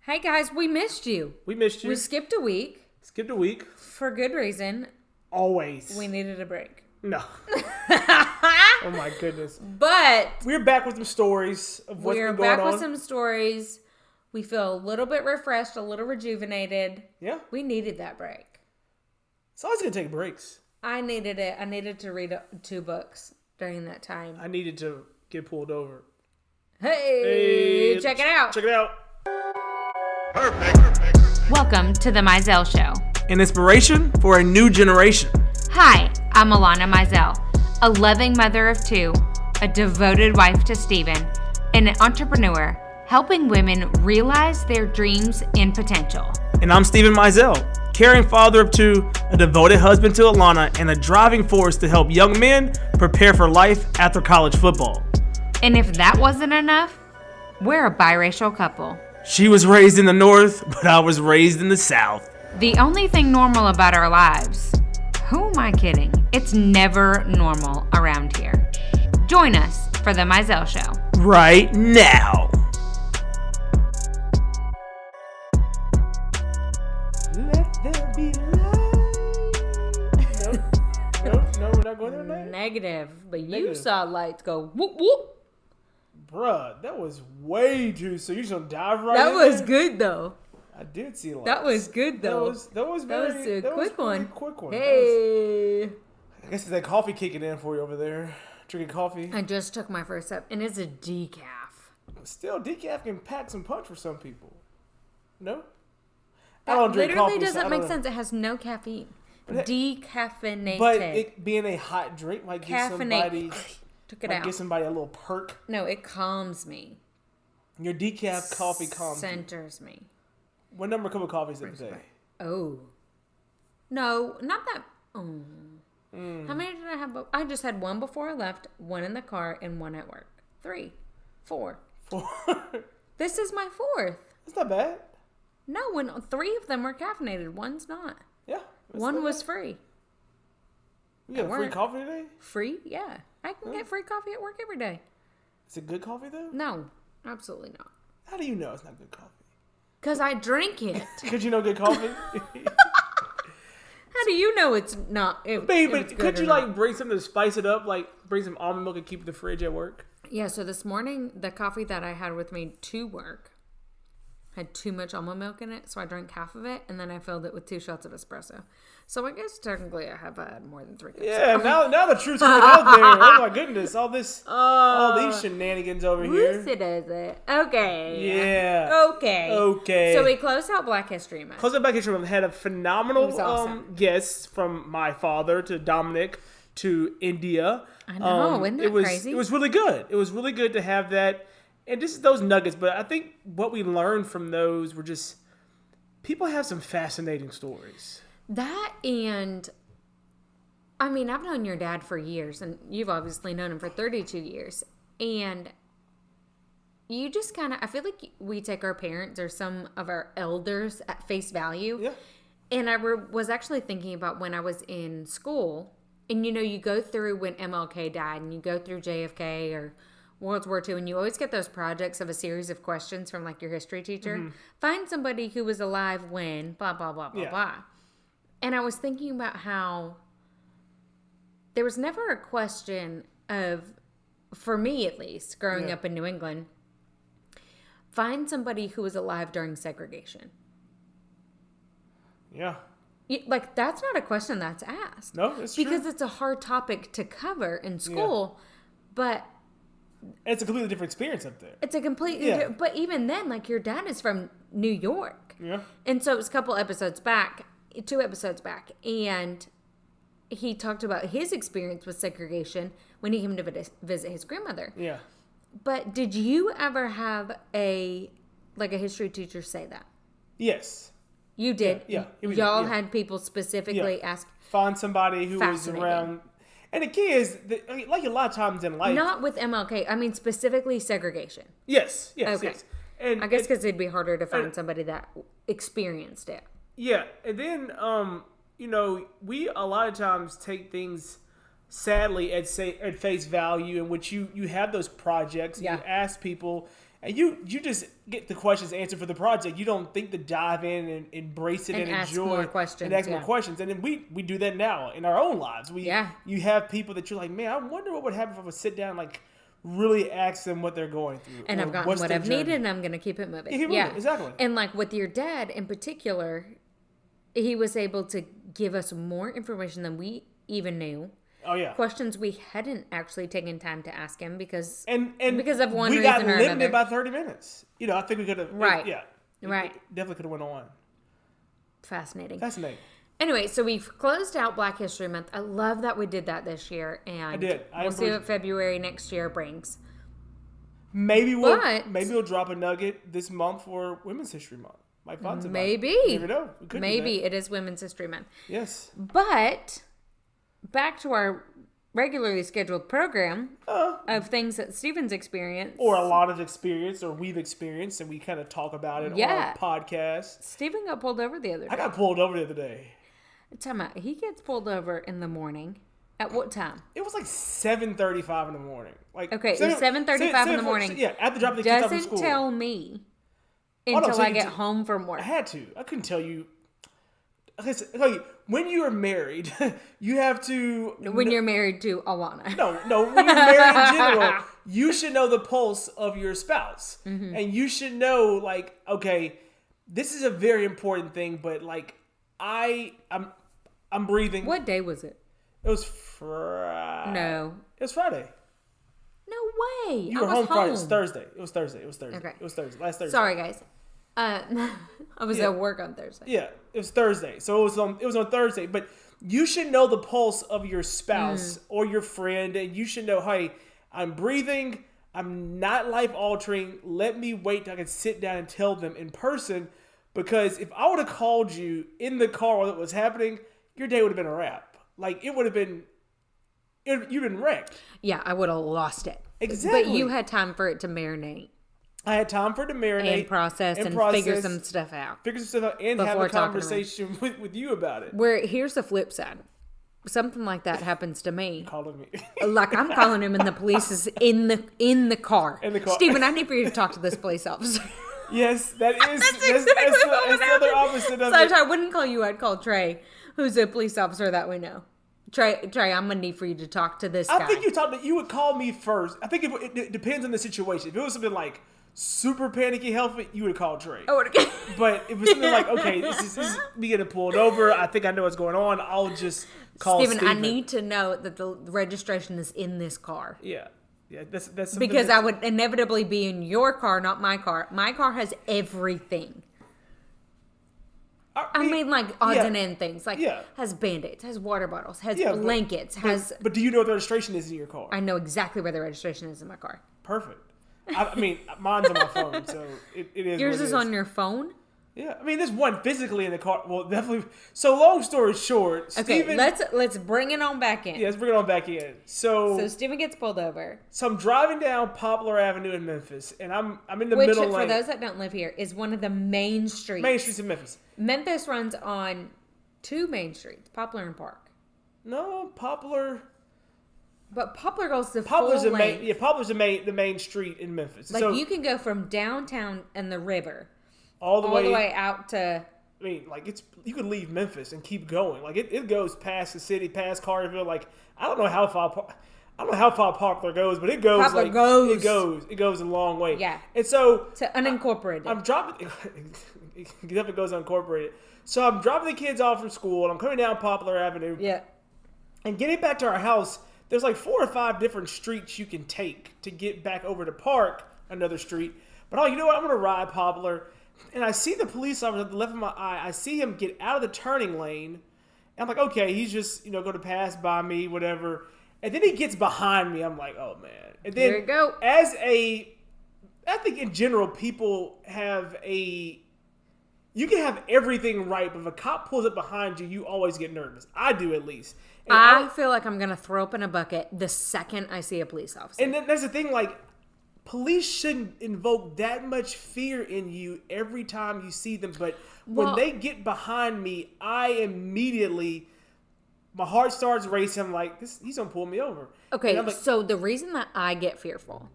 Hey guys, we missed you. We missed you. We skipped a week. Skipped a week. For good reason. Always. We needed a break. No. Oh my goodness. But we're back with some stories of what's been going on. We're back with some stories. We feel a little bit refreshed, a little rejuvenated. Yeah. We needed that break. It's always going to take breaks. I needed it. I needed to read 2 books during that time. I needed to get pulled over. Hey, check it out. Check it out. Perfect. Welcome to the Mizell Show. An inspiration for a new generation. Hi, I'm Alanna Mizell, a loving mother of 2, a devoted wife to Steven, and an entrepreneur helping women realize their dreams and potential. And I'm Steven Mizell, caring father of 2, a devoted husband to Alanna, and a driving force to help young men prepare for life after college football. And if that wasn't enough, we're a biracial couple. She was raised in the North, but I was raised in the South. The only thing normal about our lives, who am I kidding? It's never normal around here. Join us for the Mizell Show. Right now. Let there be light. No, we're not going there tonight? Negative, but you Negative. saw lights go whoop whoop. Bruh, that was way too soon. You just gonna dive right That in was there? good though. I did see lights. That was good though. That was very, a quick one. Quick one. Hey. I guess it's that coffee kicking in for you over there. Drinking coffee. I just took my first sip, and it's a decaf. Still, decaf can pack some punch for some people. No? I don't drink literally coffee. doesn't make sense. It has no caffeine. Decaffeinated. But it being a hot drink might give somebody... Took it out. Give somebody a little perk. No, it calms me. Your decaf coffee calms Centers me. What number cup of coffee is it today? Oh. No, not that. Oh. How many did I have? I just had 1 before I left, 1 in the car, and 1 at work. 3. 4. 4. This is my 4th. That's not bad. No, when 3 of them were caffeinated, 1's not. Yeah. 1 was free. You got free coffee today? Free? Yeah. I can get free coffee at work every day. Is it good coffee though? No, absolutely not. How do you know it's not good coffee? Because I drink it. Because you know good coffee? How do you know it's not? But could you like bring something to spice it up? Like bring some almond milk and keep it in the fridge at work? Yeah, so this morning, the coffee that I had with me to work had too much almond milk in it, so I drank half of it, and then I filled it with 2 shots of espresso. So I guess technically I have had more than 3 cups. Yeah, now the truth's coming out there. Oh my goodness, all these shenanigans over here. Lucy does it. Okay. Yeah. Okay. So we closed out Black History Month. Closed out Black History Month. Had a phenomenal awesome. guests from my father to Dominic to India. I know, isn't that crazy? It was really good. It was really good to have that. And just those nuggets, but I think what we learned from those were just people have some fascinating stories. That and, I mean, I've known your dad for years, and you've obviously known him for 32 years. And you just kind of, I feel like we take our parents or some of our elders at face value. Yeah. And I was actually thinking about when I was in school, and you go through when MLK died, and you go through JFK or World War II, and you always get those projects of a series of questions from like your history teacher. Mm-hmm. Find somebody who was alive when blah, blah, blah, blah, blah. And I was thinking about how there was never a question of, for me at least, growing up in New England, find somebody who was alive during segregation. Yeah. Like, that's not a question that's asked. No, it's true. Because it's a hard topic to cover in school, but... It's a completely different experience up there. It's a completely different... But even then, like, your dad is from New York. Yeah. And so it was a couple episodes back, 2 episodes back, and he talked about his experience with segregation when he came to visit his grandmother. Yeah. But did you ever have a history teacher say that? Yes. You did? Yeah. Y'all had people specifically ask... Find somebody who was around... And the key is, like a lot of times in life... Not with MLK. I mean, specifically segregation. Yes. Okay. And I guess because it'd be harder to find somebody that experienced it. Yeah. And then, we a lot of times take things, sadly, at face value, in which you have those projects, you ask people, and you just get the questions answered for the project. You don't think to dive in and embrace it and ask enjoy more questions, and ask more questions. And then we do that now in our own lives. You have people that you're like, man, I wonder what would happen if I would sit down and like really ask them what they're going through. And I've gotten what I've needed, and I'm going to keep it moving. Yeah, exactly. And like with your dad in particular, he was able to give us more information than we even knew. Oh yeah, questions we hadn't actually taken time to ask him because because of one reason or another. We got limited by 30 minutes. I think we could have. Right. Right. Definitely could have went on. Fascinating. Anyway, so we've closed out Black History Month. I love that we did that this year, and I did. We'll see what February next year brings. Maybe we'll drop a nugget this month for Women's History Month. Might find somebody. Maybe. You never know. Maybe it is Women's History Month. Yes. But back to our regularly scheduled program of things that Steven's experienced. Or a lot of experience, or we've experienced, and we kind of talk about it on our podcast. Steven got pulled over the other day. I got pulled over the other day. Time out. He gets pulled over in the morning. At what time? It was like 7:35 in the morning. Like okay, it was 7:35 in the morning. Yeah, after dropping the kids off from school. Doesn't tell me until I get home from work. I had to. I couldn't tell you. Okay, so, tell you, when you are married, you have to... When you're married to Alanna. No. When you're married in general, you should know the pulse of your spouse. Mm-hmm. And you should know, like, okay, this is a very important thing, but, like, I'm breathing. What day was it? It was Friday. No. It was Friday. No way. You were home Friday. It was Thursday. Okay. It was Thursday. Last Thursday. Sorry, guys. I was at work on Thursday. Yeah, it was Thursday. So it was on Thursday. But you should know the pulse of your spouse or your friend, and you should know, hey, I'm breathing. I'm not life altering. Let me wait till I can sit down and tell them in person. Because if I would have called you in the car while it was happening, your day would have been a wrap. Like, it would have been, you'd been wrecked. Yeah, I would have lost it. Exactly. But you had time for it to marinate. I had time for it to marinate. And process and figure some stuff out. And have a conversation with you about it. Where, here's the flip side. Something like that happens to me. Calling me. Like, I'm calling him and the police is in the car. In the car. Steven, I need for you to talk to this police officer. Yes, that's the other opposite of it. So I wouldn't call you, I'd call Trey, who's a police officer that we know. Trey, I'm gonna need for you to talk to this guy. I think you would call me first. I think it depends on the situation. If it was something like super panicky healthy, you would call Trey. But if it was something like, okay, this is me getting pulled over, I think I know what's going on, I'll just call Steven. I need to know that the registration is in this car. Yeah. Yeah, that's because I would inevitably be in your car, not my car. My car has everything. I mean, like odds and end things. Like, has Band-Aids, has water bottles, has blankets, But do you know what the registration is in your car? I know exactly where the registration is in my car. Perfect. I mean, mine's on my phone, so it is. Yours is on your phone? Yeah, I mean, there's one physically in the car. Well, definitely. So, long story short, Steven... Okay, let's bring it on back in. Yeah, let's bring it on back in. So Steven gets pulled over. So I'm driving down Poplar Avenue in Memphis, and I'm in the middle lane. Which, for those that don't live here, is one of the main streets. Main streets in Memphis. Memphis runs on two main streets, Poplar and Park. No, Poplar... But Poplar goes the Poplar's full length. Poplar's the main street in Memphis. Like, so, you can go from downtown and the river... All the way out to... I mean, like, you could leave Memphis and keep going. Like, it goes past the city, past Carterville. Like, I don't know how far Poplar goes, but it goes. Poplar goes. It goes a long way. Yeah. And so... To unincorporated. I'm dropping... It definitely goes unincorporated. So I'm dropping the kids off from school, and I'm coming down Poplar Avenue. Yeah. And getting back to our house, there's like 4 or 5 different streets you can take to get back over to Park, another street. But you know what? I'm going to ride Poplar. And I see the police officer at the left of my eye. I see him get out of the turning lane. And I'm like, okay, he's just, going to pass by me, whatever. And then he gets behind me. I'm like, oh, man. And then there you go. I think in general, people you can have everything right, but if a cop pulls up behind you, you always get nervous. I do, at least. And I feel like I'm going to throw up in a bucket the second I see a police officer. And then that's the thing, like, police shouldn't invoke that much fear in you every time you see them. But when they get behind me, my heart starts racing. I'm like, he's going to pull me over. Okay, so the reason that I get fearful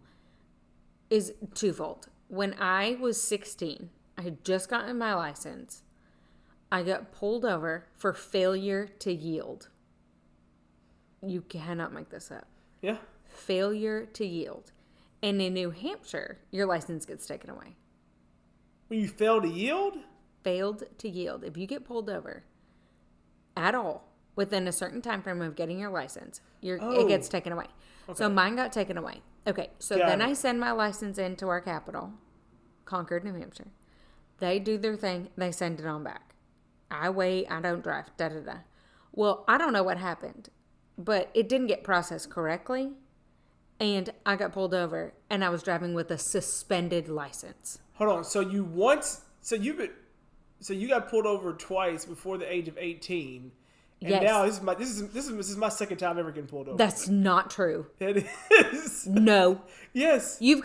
is twofold. when I was 16, I had just gotten my license. I got pulled over for failure to yield. You cannot make this up. Yeah. Failure to yield. And in New Hampshire, your license gets taken away. When you fail to yield? Failed to yield. If you get pulled over at all within a certain time frame of getting your license, it gets taken away. Okay. So mine got taken away. Okay, so then I send my license into our capital, Concord, New Hampshire. They do their thing. They send it on back. I wait. I don't drive. Da-da-da. Well, I don't know what happened, but it didn't get processed correctly, and I got pulled over, and I was driving with a suspended license. Hold on. So you got pulled over twice before the age of 18. And yes. Now this is my second time ever getting pulled over. That's not true. It is. No. Yes. You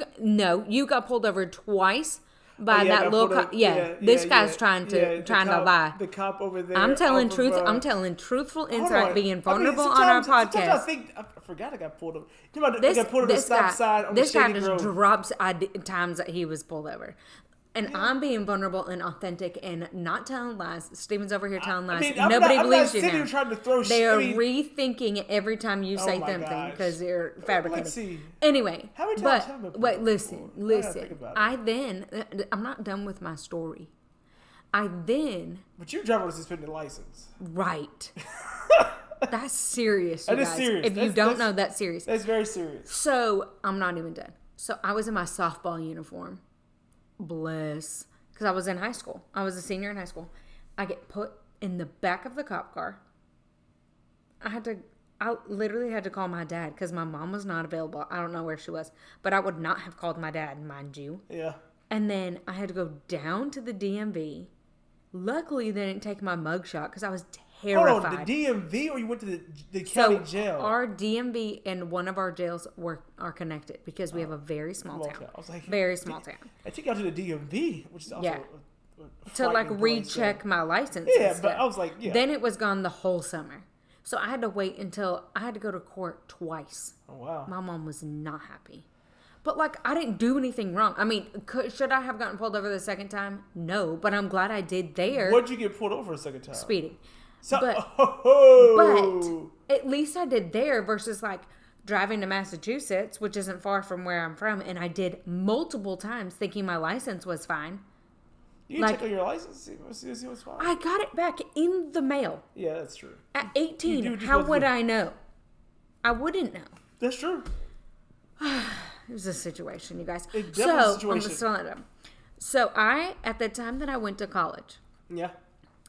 got pulled over twice by that little cop. This guy's trying to lie. The cop over there. I'm telling truth. I'm telling truthful insight, being vulnerable on our podcast. I forgot I got pulled over. I got pulled over the stop sign on the Shady Grove. This guy just drops times that he was pulled over. And I'm being vulnerable and authentic and not telling lies. Steven's over here telling lies. Nobody believes you now. Trying to throw they are rethinking it every time you say something because they're fabricating. Let's see. Anyway, how many times have I been wait, listen. I'm not done with my story. But you're driving with a suspended license. Right. That's serious, you guys. That is serious. If you don't know, that's serious. That's very serious. So, I'm not even done. So, I was in my softball uniform. Bless. Because I was in high school. I was a senior in high school. I get put in the back of the cop car. I literally had to call my dad because my mom was not available. I don't know where she was. But I would not have called my dad, mind you. Yeah. And then I had to go down to the DMV. Luckily, they didn't take my mugshot because I was terrified. Hold on, the DMV or you went to the county jail? Our DMV and one of our jails are connected because we have a very small town. I was like, very small town. I took you out to the DMV, which is also to like recheck my license. Yeah, but I was like, yeah. Then it was gone the whole summer. So I had to wait until I had to go to court twice. Oh, wow. My mom was not happy. But, like, I didn't do anything wrong. I mean, should I have gotten pulled over the second time? No, but I'm glad I did there. What'd you get pulled over a second time? Speeding. So, but at least I did there versus, like, driving to Massachusetts, which isn't far from where I'm from, and I did multiple times thinking my license was fine. You can check on your license, see what's fine. I got it back in the mail. Yeah, that's true. At 18, how would I know? I wouldn't know. That's true. It was a situation, you guys. So at the time that I went to college,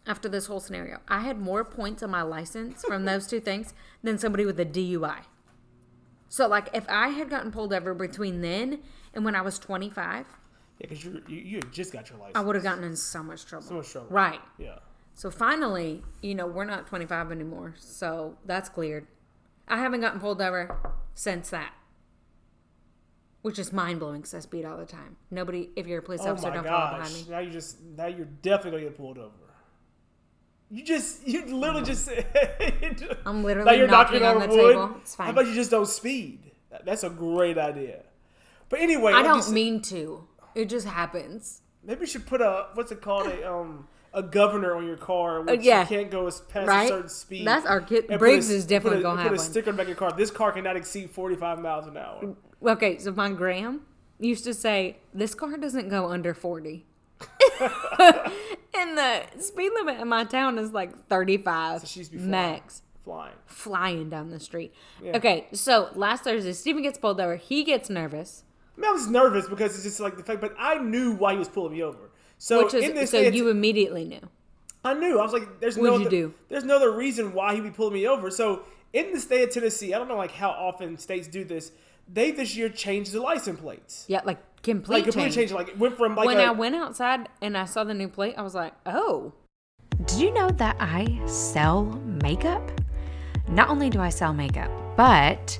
after this whole scenario, I had more points on my license from those two things than somebody with a DUI. So, like, if I had gotten pulled over between then and when I was 25... Yeah, because you had just got your license. I would have gotten in so much trouble. So much trouble. Right. Yeah. So, finally, we're not 25 anymore, so that's cleared. I haven't gotten pulled over since that. Which is mind-blowing because I speed all the time. Nobody, if you're a police officer, don't follow behind me. Now you're definitely going to get pulled over. You literally just said. I'm literally knocking on the table. It's fine. How about you just don't speed? That's a great idea. But anyway. I don't mean to. It just happens. Maybe you should put a governor on your car which you can't go past a certain speed. That's our kid. Briggs is definitely going to have one. Put a sticker on the back of your car. This car cannot exceed 45 miles an hour. Okay, so my Graham used to say, this car doesn't go under 40. And the speed limit in my town is like 35 so she's max. Flying down the street. Yeah. Okay, so last Thursday, Steven gets pulled over. He gets nervous. I was nervous because it's just like the fact, but I knew why he was pulling me over. So you immediately knew. I knew. I was like, there's no other reason why he'd be pulling me over. So in the state of Tennessee, I don't know like how often states do this. They this year changed the license plates. Yeah, like complete change. Like it went from like when I went outside and I saw the new plate, I was like, oh. Did you know that I sell makeup? Not only do I sell makeup, but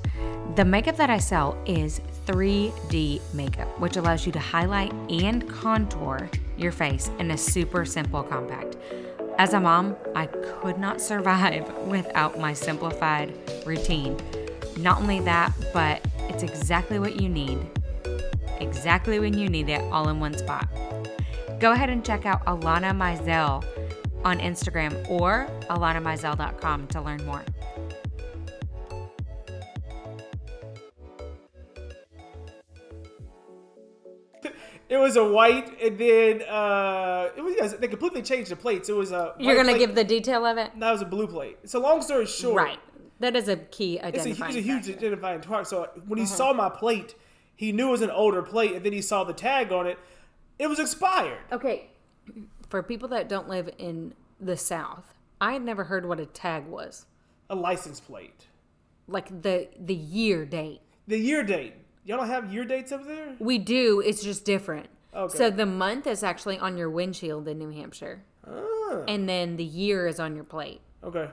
the makeup that I sell is 3D makeup, which allows you to highlight and contour your face in a super simple compact. As a mom, I could not survive without my simplified routine. Not only that, but it's exactly what you need exactly when you need it, all in one spot. Go ahead and check out Alanna Mizell on Instagram or alannamizell.com to learn more. It was a white, and then they completely changed the plates. It was a. You're gonna give the detail of it? No, it was a blue plate. So long story short, right? That is a key identifying. It's a huge identifying mark. So when he saw my plate, he knew it was an older plate, and then he saw the tag on it. It was expired. Okay, for people that don't live in the South, I had never heard what a tag was. A license plate. Like the year date. The year date. Y'all don't have year dates over there? We do. It's just different. Okay. So the month is actually on your windshield in New Hampshire. Ah. And then the year is on your plate. Okay.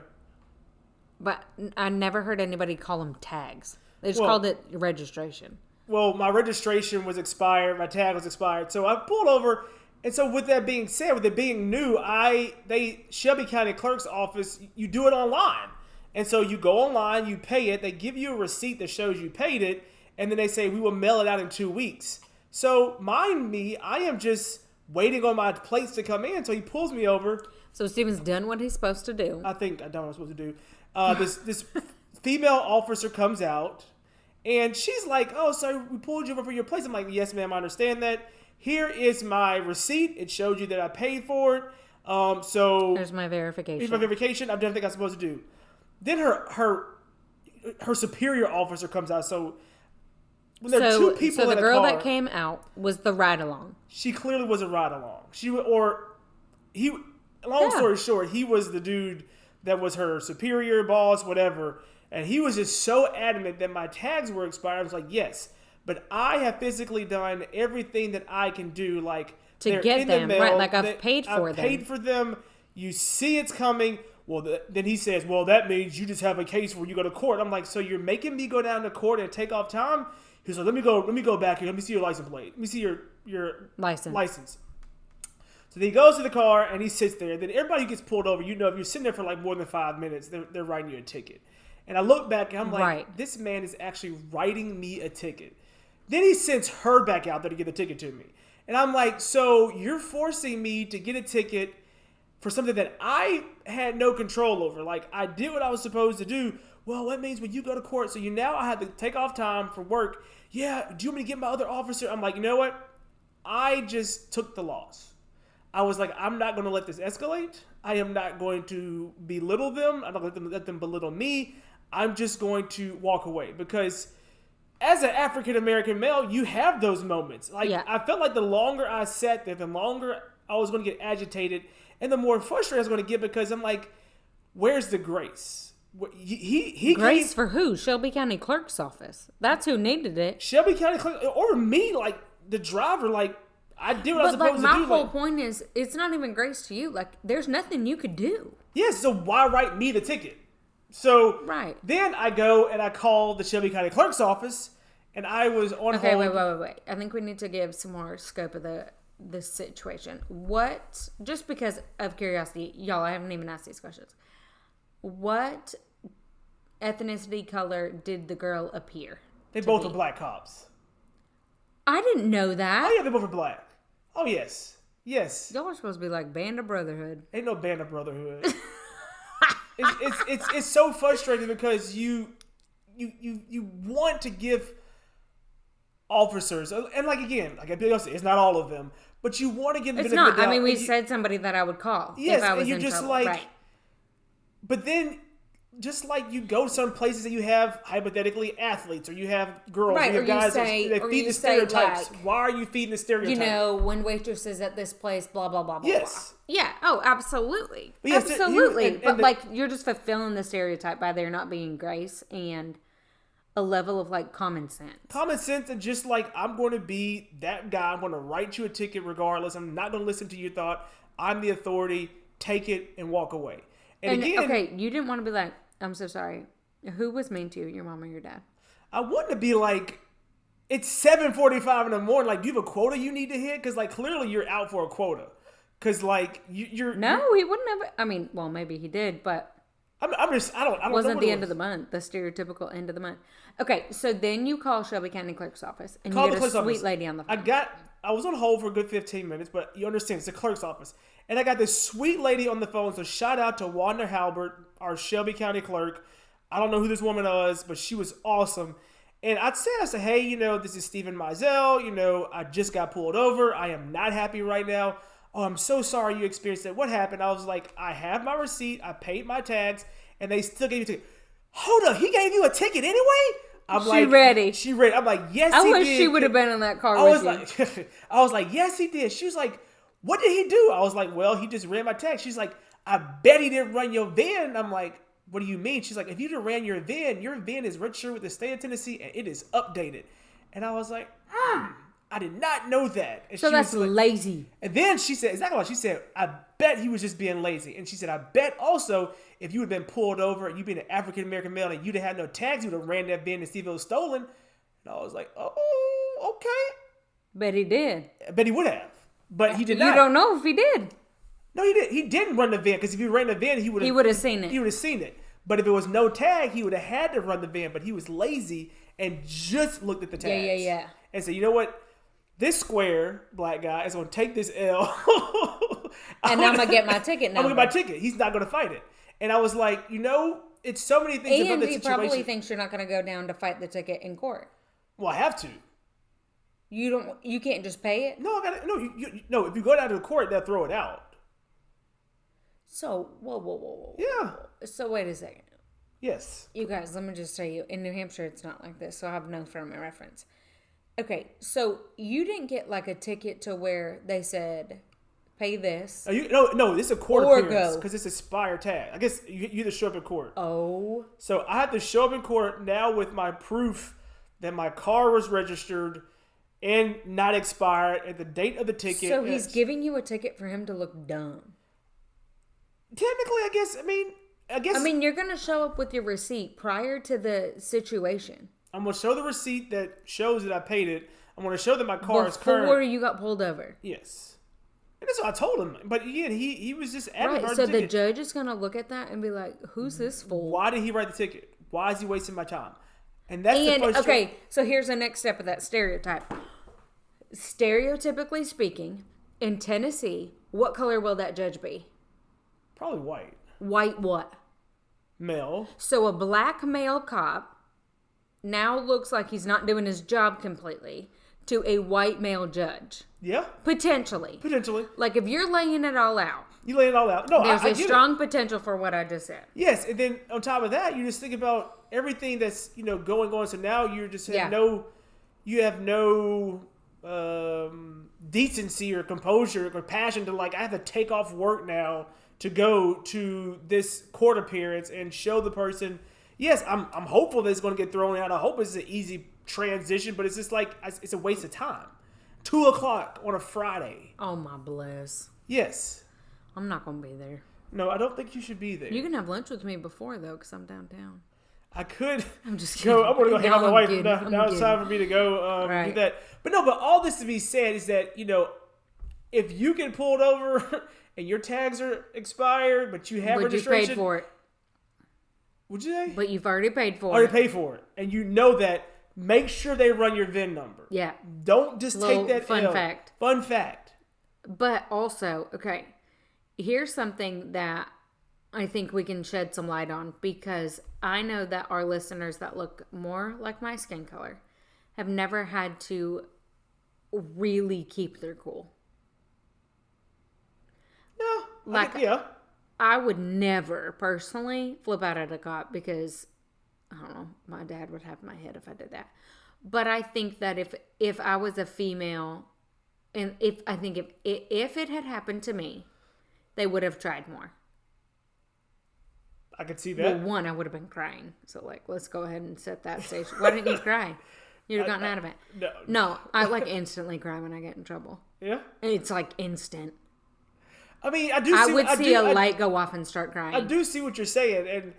But I never heard anybody call them tags. They just called it registration. Well, my registration was expired. My tag was expired. So I pulled over. And so with that being said, with it being new, Shelby County Clerk's office, you do it online. And so you go online, you pay it. They give you a receipt that shows you paid it. And then they say, we will mail it out in 2 weeks. So, mind me, I am just waiting on my plates to come in. So he pulls me over. So Steven's done what he's supposed to do. I think I done what I'm supposed to do. This female officer comes out. And she's like, oh, so we pulled you over for your plates. I'm like, yes, ma'am, I understand that. Here is my receipt. It showed you that I paid for it. So there's my verification. Here's my verification. I've done everything I'm supposed to do. Then her superior officer comes out. So when there are two people in a car, the girl that came out was the ride-along. She clearly was a ride-along. Long story short, he was the dude that was her superior, boss, whatever. And he was just so adamant that my tags were expired. I was like, yes, but I have physically done everything that I can do, like to get them, right? Like I've paid for them. I've paid for them. You see it's coming. Well, then he says, well, that means you just have a case where you go to court. I'm like, so you're making me go down to court and take off time? He's like, let me go back here. Let me see your license plate. Let me see your license. So then he goes to the car and he sits there. Then everybody who gets pulled over, if you're sitting there for like more than 5 minutes, they're writing you a ticket. And I look back and I'm like, This man is actually writing me a ticket. Then he sends her back out there to get the ticket to me. And I'm like, so you're forcing me to get a ticket for something that I had no control over. Like, I did what I was supposed to do. Well, that means when you go to court, so now I have to take off time for work. Yeah, do you want me to get my other officer? I'm like, you know what? I just took the loss. I was like, I'm not going to let this escalate. I am not going to belittle them. I'm not going to let them belittle me. I'm just going to walk away because as an African-American male, you have those moments. Like, I felt like the longer I sat there, the longer I was going to get agitated and the more frustrated I was going to get because I'm like, where's the grace? He grace for who? Shelby County Clerk's office. That's who needed it. Shelby County Clerk or me, like the driver, like I did what I was supposed to do. But my whole point is, it's not even grace to you. Like, there's nothing you could do. Yes, so why write me the ticket? So then I go and I call the Shelby County Clerk's office, and I was on hold. Wait. I think we need to give some more scope of this situation. What? Just because of curiosity, y'all, I haven't even asked these questions. What ethnicity, color did the girl appear? They both were black cops. I didn't know that. Oh yeah, they both were black. Oh yes. Y'all are supposed to be like Band of Brotherhood. Ain't no Band of Brotherhood. it's so frustrating because you want to give officers, and like again, like I said, it's not all of them, but you want to give them. It's not. I mean, we said somebody that I would call. Yes, if I was and you're in just trouble. like. Right. But then, just like you go to some places that you have hypothetically athletes, or you have girls, right, or you have guys that feed the stereotypes. Like, why are you feeding the stereotypes? When waitresses at this place, blah blah blah blah. Yes. Blah. Yeah. Oh, absolutely. Yes, absolutely. But you're just fulfilling the stereotype by there not being grace and a level of like common sense. Common sense, and just like I'm going to be that guy. I'm going to write you a ticket regardless. I'm not going to listen to your thought. I'm the authority. Take it and walk away. And again, okay, you didn't want to be like, I'm so sorry. Who was mean to you, your mom or your dad? I wanted to be like, it's 7:45 in the morning. Like, do you have a quota you need to hit? Because like clearly you're out for a quota. Because like you're he wouldn't have. I mean, well, maybe he did, but I don't Wasn't know the end of the month, the stereotypical end of the month. Okay, so then you call Shelby County Clerk's office and you get a sweet lady on the phone. I was on hold for a good 15 minutes, but you understand, it's the clerk's office. And I got this sweet lady on the phone, so shout out to Wanda Halbert, our Shelby County clerk. I don't know who this woman was, but she was awesome. And I said, hey, this is Steven Mizell. I just got pulled over. I am not happy right now. Oh, I'm so sorry you experienced that. What happened? I was like, I have my receipt. I paid my tags, and they still gave you a ticket. Hold up, he gave you a ticket anyway? She ready. I'm like, yes, he did. I wish she would have been in that car with you. I was like, yes, he did. She was like, what did he do? I was like, well, he just ran my tag. She's like, I bet he didn't run your VIN. I'm like, what do you mean? She's like, if you didn't ran your VIN is registered with the state of Tennessee, and it is updated. And I was like, I did not know that. And so that's like, lazy. And then she said, exactly what she said, I bet he was just being lazy. And she said, I bet also if you had been pulled over and you been an African-American male and you'd have had no tags, you would have ran that VIN and see if it was stolen. And I was like, oh, okay. Bet he did. I bet he would have. But he did not. You don't know if he did. No, he did. He didn't run the VIN because if he ran the VIN, he would have seen it. He would have seen it. But if it was no tag, he would have had to run the VIN. But he was lazy and just looked at the tags. Yeah. And said, you know what? This square black guy is going to take this L. And I'm going to get my ticket now. I'm going to get my ticket. He's not going to fight it. And I was like, it's so many things about the situation. And he probably thinks you're not going to go down to fight the ticket in court. Well, I have to. You can't just pay it? No, no, if you go down to the court, they'll throw it out. So, whoa. Yeah. So, wait a second. Yes. You guys, let me just tell you, in New Hampshire, it's not like this, so I have no frame of reference. Okay, so you didn't get like a ticket to where they said, pay this. No, this is a court or appearance go. Because it's expired tag. I guess you either show up in court. Oh. So I have to show up in court now with my proof that my car was registered and not expired at the date of the ticket. So he's giving you a ticket for him to look dumb. Technically, I mean, you're going to show up with your receipt prior to the situation. I'm going to show the receipt that shows that I paid it. I'm going to show that my car is current. Before you got pulled over. Yes. And that's what I told him. But again, he was just adamant. Right, so the judge is going to look at that and be like, who's this fool? Why did he write the ticket? Why is he wasting my time? And that's the first okay, so here's the next step of that stereotype. Stereotypically speaking, in Tennessee, what color will that judge be? Probably white. White what? Male. So a black male cop now looks like he's not doing his job completely to a white male judge. Yeah. Potentially. Like if you're laying it all out. You lay it all out. No, there's a strong potential for what I just said. Yes, and then on top of that, you just think about everything that's going on. So now you just have no decency or composure or passion to I have to take off work now to go to this court appearance and show the person. Yes, I'm hopeful that it's going to get thrown out. I hope it's an easy transition, but it's just it's a waste of time. 2:00 on a Friday. Oh my bless. Yes. I'm not going to be there. No, I don't think you should be there. You can have lunch with me before though, because I'm downtown. I could. I'm just kidding. I'm going to go hang out with my wife. Now it's time for me to go do that. But all this to be said is that, if you get pulled over and your tags are expired, but you have registration. You paid for it. Would you say? But you've already paid for it. Already paid for it. And you know that. Make sure they run your VIN number. Yeah. Don't just take that fun fact. Fun fact. But also, okay, here's something that I think we can shed some light on, because I know that our listeners that look more like my skin color have never had to really keep their cool. Yeah. I would never personally flip out at a cop because, I don't know, my dad would have my head if I did that. But I think that if I was a female, and if it had happened to me, they would have tried more. I could see that. Well, one, I would have been crying. So, let's go ahead and set that stage. Why didn't you cry? You'd have gotten out of it. No, I instantly cry when I get in trouble. Yeah? It's instant. I mean, I would see a light go off and start crying. I do see what you're saying, and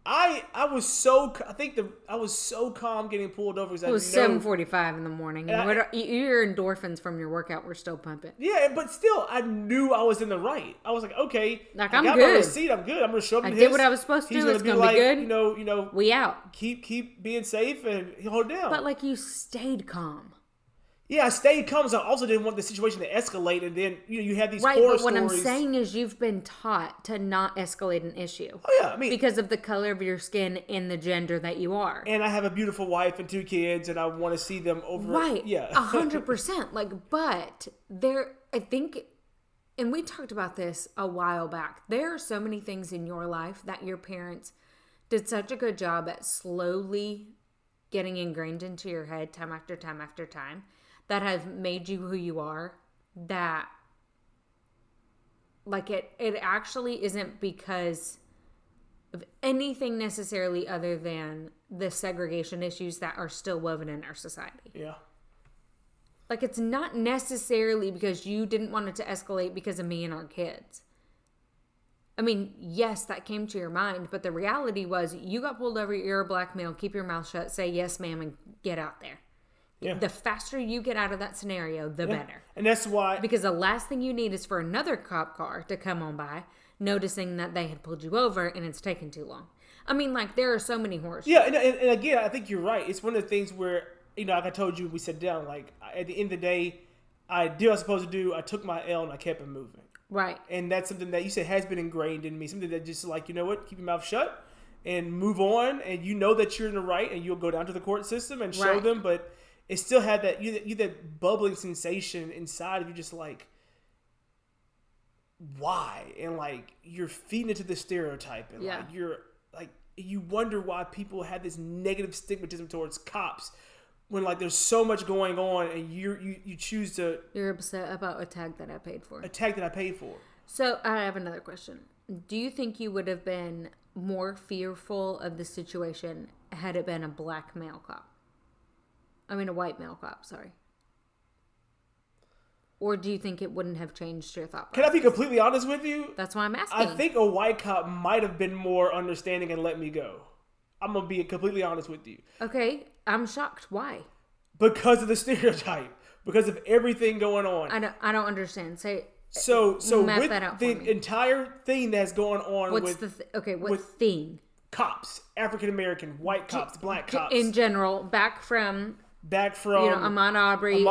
I was so I was so calm getting pulled over because It was 7:45 in the morning, and your endorphins from your workout were still pumping. Yeah, but still, I knew I was in the right. I was like, okay, like, I got good. my receipt. I'm good. I'm gonna show him. I did what I was supposed to do. It's gonna be good. You know, we out. Keep being safe and hold down. But like, you stayed calm. Yeah, I stayed calm. So I also didn't want the situation to escalate, and then you have these right. horror But what stories. I'm saying is, you've been taught to not escalate an issue. Oh yeah, I mean, because of the color of your skin and the gender that you are. And I have a beautiful wife and 2 kids, and I want to see them over. Right. Yeah. 100%. Like, but I think, and we talked about this a while back. There are so many things in your life that your parents did such a good job at slowly getting ingrained into your head time after time after time that have made you who you are, that like it actually isn't because of anything necessarily other than the segregation issues that are still woven in our society. Yeah. Like, it's not necessarily because you didn't want it to escalate because of me and our kids. I mean, yes, that came to your mind, but the reality was you got pulled over, you're a black male, keep your mouth shut, say yes, ma'am, and get out there. Yeah. The faster you get out of that scenario, the better. And that's why... Because the last thing you need is for another cop car to come on by, noticing that they had pulled you over and it's taken too long. I mean, like, there are so many horror stories. Yeah, and again, I think you're right. It's one of the things where, like I told you, we sat down, like, at the end of the day, I did what I was supposed to do, I took my L, and I kept it moving. Right. And that's something that you said has been ingrained in me, something that just like, you know what, keep your mouth shut and move on, and you know that you're in the right, and you'll go down to the court system and show them, but it still had that, you that bubbling sensation inside of you, just like, why? And like, you're feeding into the stereotype, and like, you're like, you wonder why people have this negative stigmatism towards cops when like there's so much going on, and you choose to... You're upset about a tag that I paid for. A tag that I paid for. So I have another question. Do you think you would have been more fearful of the situation had it been a black male cop? I mean, a white male cop, sorry. Or do you think it wouldn't have changed your thought process? Can I be completely honest with you? That's why I'm asking. I think a white cop might have been more understanding and let me go. I'm going to be completely honest with you. Okay, I'm shocked. Why? Because of the stereotype. Because of everything going on. I don't understand. So map with that out the for me. entire thing that's going on what thing? Cops, African American, white cops, black cops. In general, back from Ahmaud Arbery,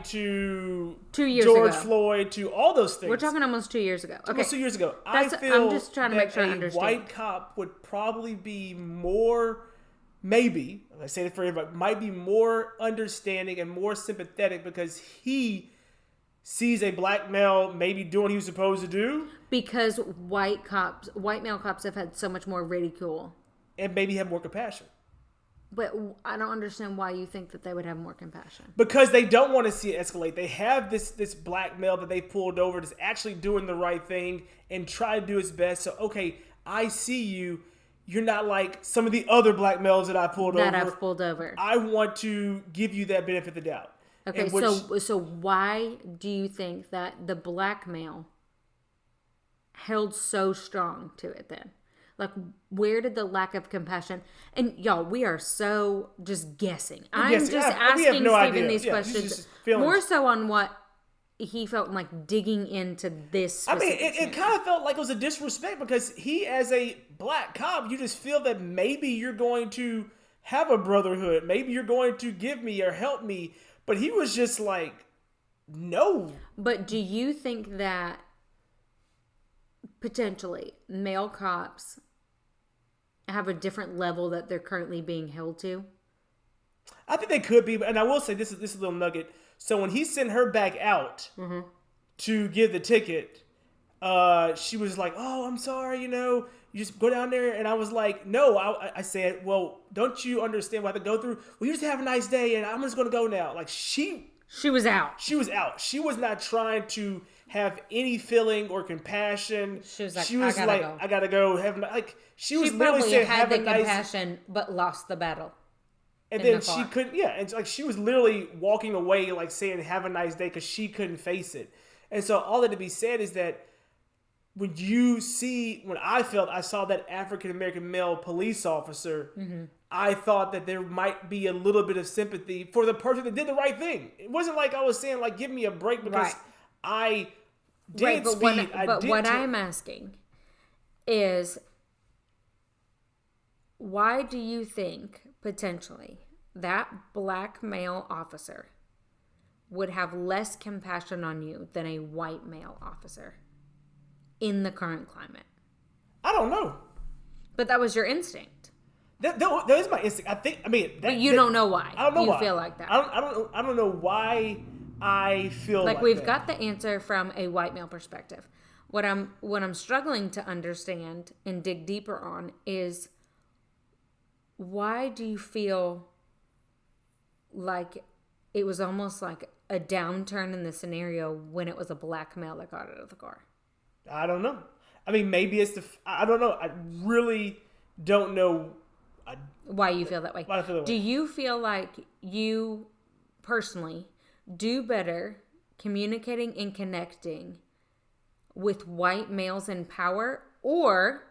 to 2 years George ago. Floyd, to all those things. We're talking almost 2 years ago. Okay. Almost 2 years ago. I feel I'm just trying to make sure I understand. A white cop would probably be more, maybe, I say it for everybody, might be more understanding and more sympathetic because he sees a black male maybe doing what he was supposed to do. Because white male cops have had so much more ridicule. And maybe have more compassion. But I don't understand why you think that they would have more compassion. Because they don't want to see it escalate. They have this black male that they pulled over that's actually doing the right thing and try to do his best. So, okay, I see you. You're not like some of the other black males that I've pulled over. I want to give you that benefit of the doubt. Okay, so why do you think that the black male held so strong to it then? Like, where did the lack of compassion... And, y'all, we are so just guessing. I'm just asking Steven these questions. More so on what he felt like digging into this specific it kind of felt like it was a disrespect because he, as a black cop, you just feel that maybe you're going to have a brotherhood. Maybe you're going to give me or help me. But he was just like, no. But do you think that potentially male cops have a different level that they're currently being held to? I think they could be, and I will say this is a little nugget. So when he sent her back out to give the ticket, she was like, "Oh, I'm sorry, you just go down there." And I was like, "No," I said, "Well, don't you understand what I have to go through? Well, you just have a nice day, and I'm just going to go now." Like she was out. She was out. She was not trying to have any feeling or compassion. She was like, I gotta go. She was literally saying, "Have a nice." Compassion, but lost the battle. And then she couldn't. Yeah, and like she was literally walking away, like saying, "Have a nice day," because she couldn't face it. And so all that to be said is that when I saw that African-American male police officer, I thought that there might be a little bit of sympathy for the person that did the right thing. It wasn't like I was saying, like, give me a break because I did speed. What I'm asking is, why do you think, potentially, that black male officer would have less compassion on you than a white male officer in the current climate? I don't know. But that was your instinct. That is my instinct. But you don't know why. I don't know why. You feel like that. I don't know why I feel like we've that. got the answer from a white male perspective. What I'm struggling to understand and dig deeper on is, why do you feel like it was almost like a downturn in the scenario when it was a black male that got out of the car? I don't know. I mean, maybe it's I don't know. I really don't know why you feel that way. Why I feel that way. Do you feel like you personally do better communicating and connecting with white males in power, or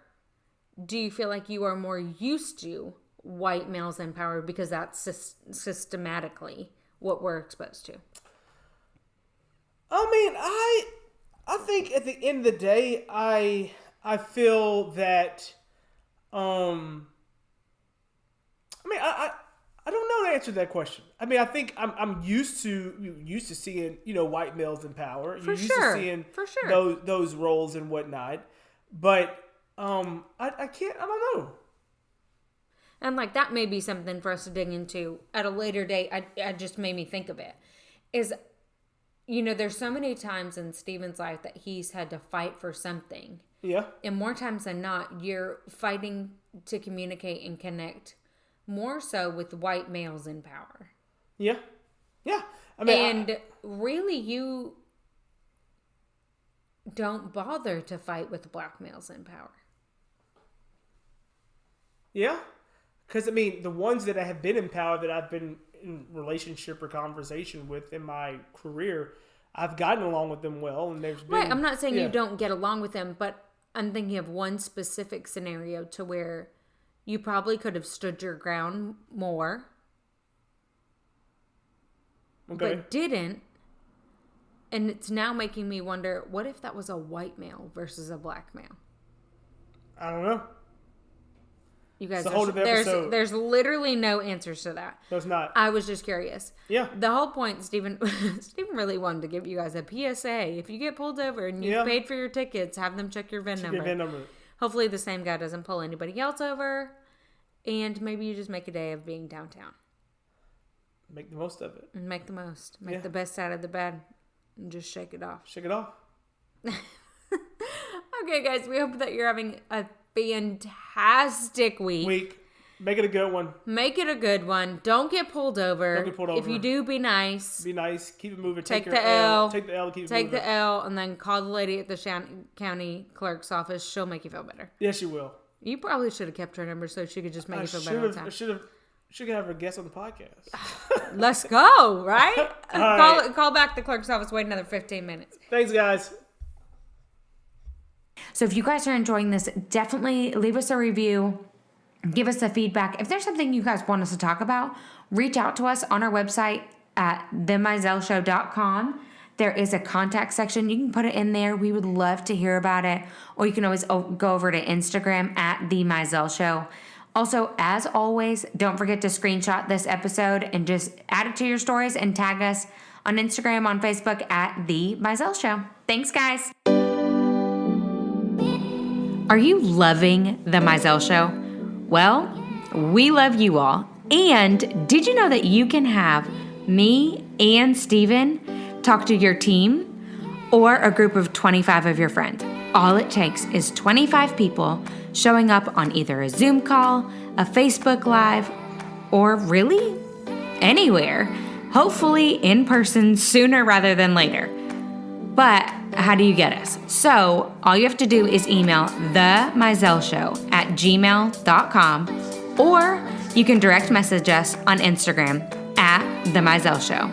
do you feel like you are more used to white males in power because that's systematically what we're exposed to? I mean, I think at the end of the day, I feel that I don't know the answer to that question. I mean, I think I'm used to seeing, white males in power. You're used to seeing those roles and whatnot. But I can't. I don't know. And like, that may be something for us to dig into at a later date. I just made me think of it. Is, there's so many times in Steven's life that he's had to fight for something. Yeah. And more times than not, you're fighting to communicate and connect more so with white males in power. Yeah. Yeah. I mean, really, you don't bother to fight with black males in power. Yeah. Because, the ones that have been in power that I've been in relationship or conversation with in my career, I've gotten along with them well. And there's been... Right. I'm not saying you don't get along with them, but I'm thinking of one specific scenario to where you probably could have stood your ground more, but didn't. And it's now making me wonder, what if that was a white male versus a black male? I don't know. You guys, there's literally no answers to that. There's not. I was just curious. Yeah. The whole point, Steven really wanted to give you guys a PSA. If you get pulled over and you've paid for your tickets, have them check your VIN number. Hopefully the same guy doesn't pull anybody else over. And maybe you just make a day of being downtown. Make the most of it. And make the most. Make the best out of the bad. And just shake it off. Shake it off. Okay, guys. We hope that you're having a fantastic week. Make it a good one. Make it a good one. Don't get pulled over. If you do, be nice. Be nice. Keep it moving. Take the L. Take the L. Keep it moving. Take the L, and then call the lady at the county clerk's office. She'll make you feel better. Yes, she will. You probably should have kept her number so she could just make you feel better all the time. She could have her guest on the podcast. Let's go, right? Right. Call back the clerk's office. Wait another 15 minutes. Thanks, guys. So if you guys are enjoying this, definitely leave us a review. Give us the feedback. If there's something you guys want us to talk about, reach out to us on our website at themizellshow.com. There is a contact section. You can put it in there. We would love to hear about it. Or you can always go over to Instagram at The Mizell Show. Also, as always, don't forget to screenshot this episode and just add it to your stories and tag us on Instagram, on Facebook at The Mizell Show. Thanks, guys. Are you loving The Mizell Show? Well, we love you all. And did you know that you can have me and Steven talk to your team or a group of 25 of your friends? All it takes is 25 people showing up on either a Zoom call, a Facebook Live, or really anywhere. Hopefully in person sooner rather than later. But how do you get us? So all you have to do is email themizellshow@gmail.com, or you can direct message us on Instagram at The Mizell Show.